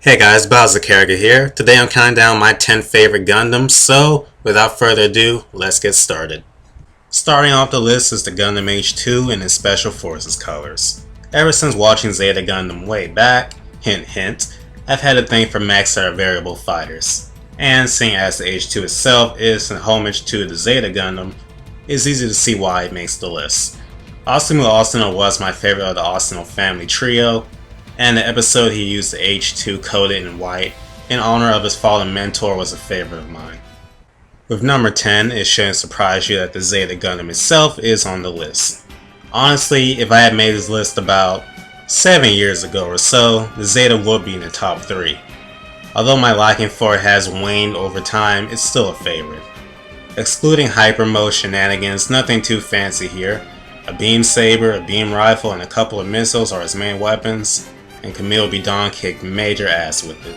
Hey guys, BaoZakeruga here. Today I'm counting down my 10 favorite Gundams, so without further ado, let's get started. Starting off the list is the Gundam H2 in its Special Forces colors. Ever since watching Zeta Gundam way back, hint hint, I've had a thing for mechs that are variable fighters. And seeing as the H2 itself is an homage to the Zeta Gundam, it's easy to see why it makes the list. Asumu Asano was my favorite of the Asano family trio, and the episode he used the H2 coated in white in honor of his fallen mentor was a favorite of mine. With number 10, it shouldn't surprise you that the Zeta Gundam itself is on the list. Honestly, if I had made this list about 7 years ago or so, the Zeta would be in the top 3. Although my liking for it has waned over time, it's still a favorite. Excluding hyper mode shenanigans, nothing too fancy here. A beam saber, a beam rifle, and a couple of missiles are its main weapons, and Camille Bidon kicked major ass with it.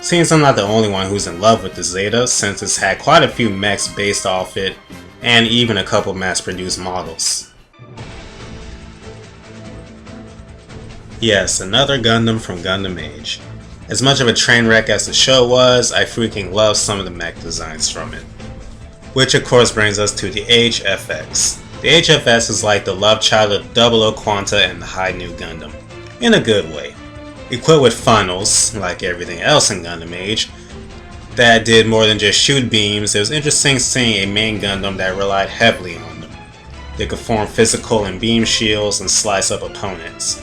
Seems I'm not the only one who's in love with the Zeta, since it's had quite a few mechs based off it, and even a couple mass-produced models. Yes, another Gundam from Gundam Age. As much of a train wreck as the show was, I freaking love some of the mech designs from it. Which of course brings us to the HFX. The HFX is like the love child of 00 Quanta and the High New Gundam, in a good way. Equipped with funnels, like everything else in Gundam Age, that did more than just shoot beams, it was interesting seeing a main Gundam that relied heavily on them. They could form physical and beam shields and slice up opponents.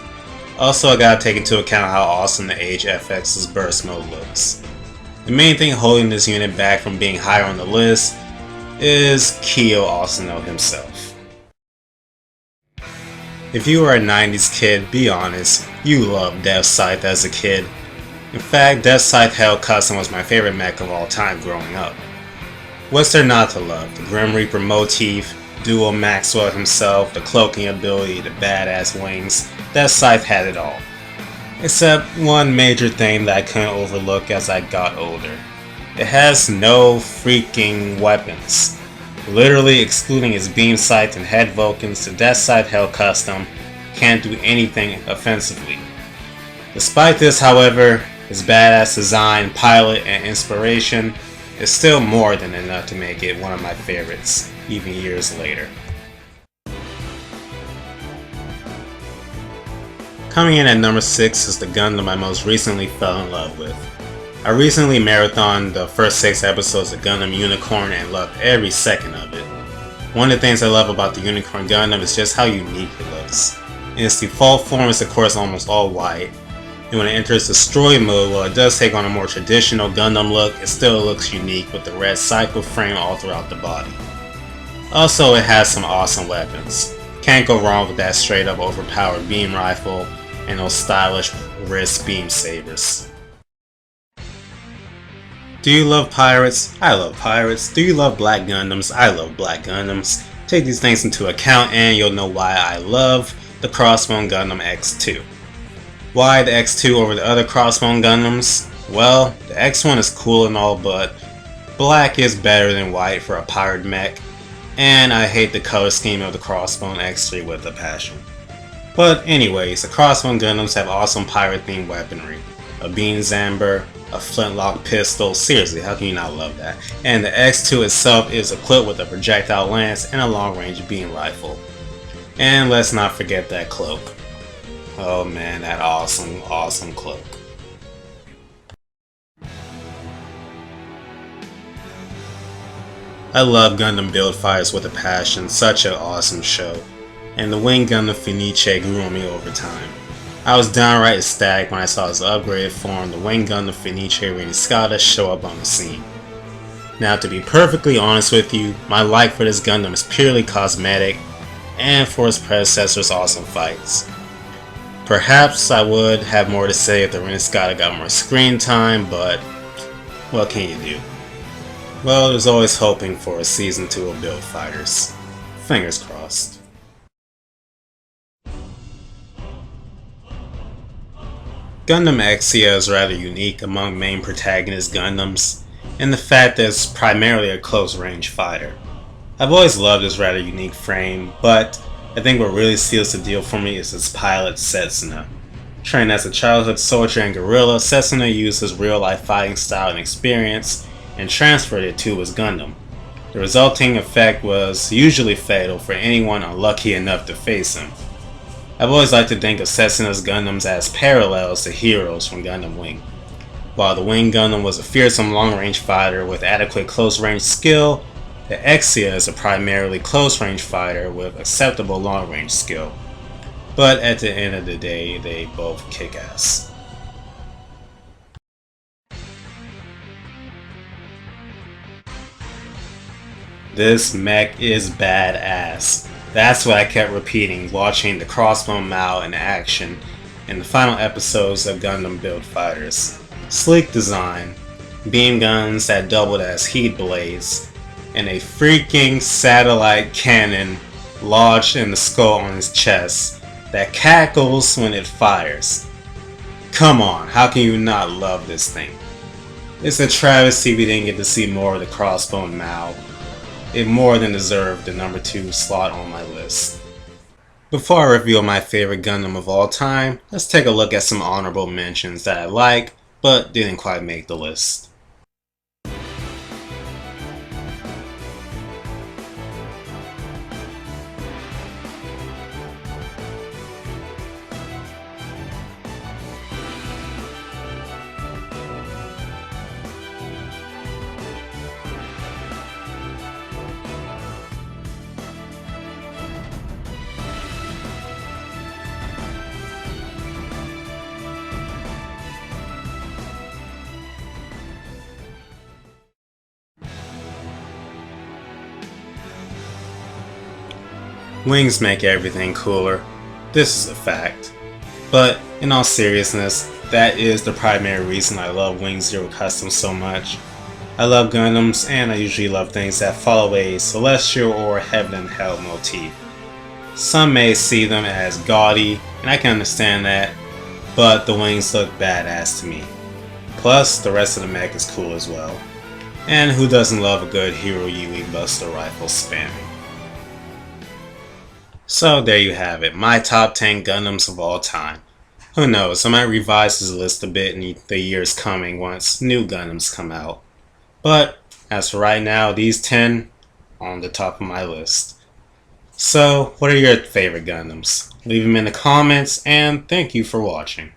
Also, I gotta take into account how awesome the HFX's burst mode looks. The main thing holding this unit back from being higher on the list is Kyo Asano himself. If you were a 90s kid, be honest, you loved Death Scythe as a kid. In fact, Death Scythe Hell Custom was my favorite mech of all time growing up. What's there not to love? The Grim Reaper motif, Duo Maxwell himself, the cloaking ability, the badass wings, Death Scythe had it all. Except one major thing that I couldn't overlook as I got older. It has no freaking weapons. Literally excluding its beam sights and head Vulcans, the Death Scythe Hell Custom can't do anything offensively. Despite this, however, its badass design, pilot, and inspiration is still more than enough to make it one of my favorites, even years later. Coming in at number 6 is the Gundam I most recently fell in love with. I recently marathoned the first 6 episodes of Gundam Unicorn and loved every second of it. One of the things I love about the Unicorn Gundam is just how unique it looks. In its default form, it's of course almost all white, and when it enters Destroy mode, while it does take on a more traditional Gundam look, it still looks unique with the red cycle frame all throughout the body. Also, it has some awesome weapons. Can't go wrong with that straight up overpowered beam rifle and those stylish wrist beam sabers. Do you love pirates? I love pirates. Do you love black Gundams? I love black Gundams. Take these things into account and you'll know why I love the Crossbone Gundam X2. Why the X2 over the other Crossbone Gundams? Well, the X1 is cool and all, but black is better than white for a pirate mech, and I hate the color scheme of the Crossbone X3 with a passion. But anyways, the Crossbone Gundams have awesome pirate themed weaponry. A beam zamber, a flintlock pistol, seriously, how can you not love that? And the X2 itself is equipped with a projectile lance and a long-range beam rifle. And let's not forget that cloak. Oh man, that awesome cloak. I love Gundam build fighters with a passion, such an awesome show. And the Wing Gundam Fenice grew on me over time. I was downright ecstatic when I saw his upgraded form, the Wing Gundam Fenice Reniscata, show up on the scene. Now, to be perfectly honest with you, my like for this Gundam is purely cosmetic, and for its predecessor's awesome fights. Perhaps I would have more to say if the Reniscata got more screen time, but what can you do? Well, there's always hoping for a season 2 of Build Fighters. Fingers crossed. Gundam Exia is rather unique among main protagonist Gundams, in the fact that it's primarily a close-range fighter. I've always loved this rather unique frame, but I think what really seals the deal for me is its pilot, Setsuna. Trained as a childhood soldier and guerrilla, Setsuna used his real-life fighting style and experience and transferred it to his Gundam. The resulting effect was usually fatal for anyone unlucky enough to face him. I've always liked to think of Setsuna's Gundams as parallels to heroes from Gundam Wing. While the Wing Gundam was a fearsome long-range fighter with adequate close-range skill, the Exia is a primarily close-range fighter with acceptable long-range skill. But at the end of the day, they both kick ass. This mech is badass. That's what I kept repeating watching the Crossbone Maoh in action in the final episodes of Gundam Build Fighters. Sleek design, beam guns that doubled as heat blades, and a freaking satellite cannon lodged in the skull on his chest that cackles when it fires. Come on, how can you not love this thing? It's a travesty we didn't get to see more of the Crossbone Maoh. It more than deserved the number 2 slot on my list. Before I reveal my favorite Gundam of all time, let's take a look at some honorable mentions that I like, but didn't quite make the list. Wings make everything cooler. This is a fact. But in all seriousness, that is the primary reason I love Wing Zero Custom so much. I love Gundams, and I usually love things that follow a celestial or heaven and hell motif. Some may see them as gaudy, and I can understand that, but the wings look badass to me. Plus, the rest of the mech is cool as well. And who doesn't love a good Hero Yui Buster Rifle spamming? So there you have it, my top 10 Gundams of all time. Who knows, I might revise this list a bit in the years coming once new Gundams come out. But as for right now, these 10 are on the top of my list. So what are your favorite Gundams? Leave them in the comments, and thank you for watching.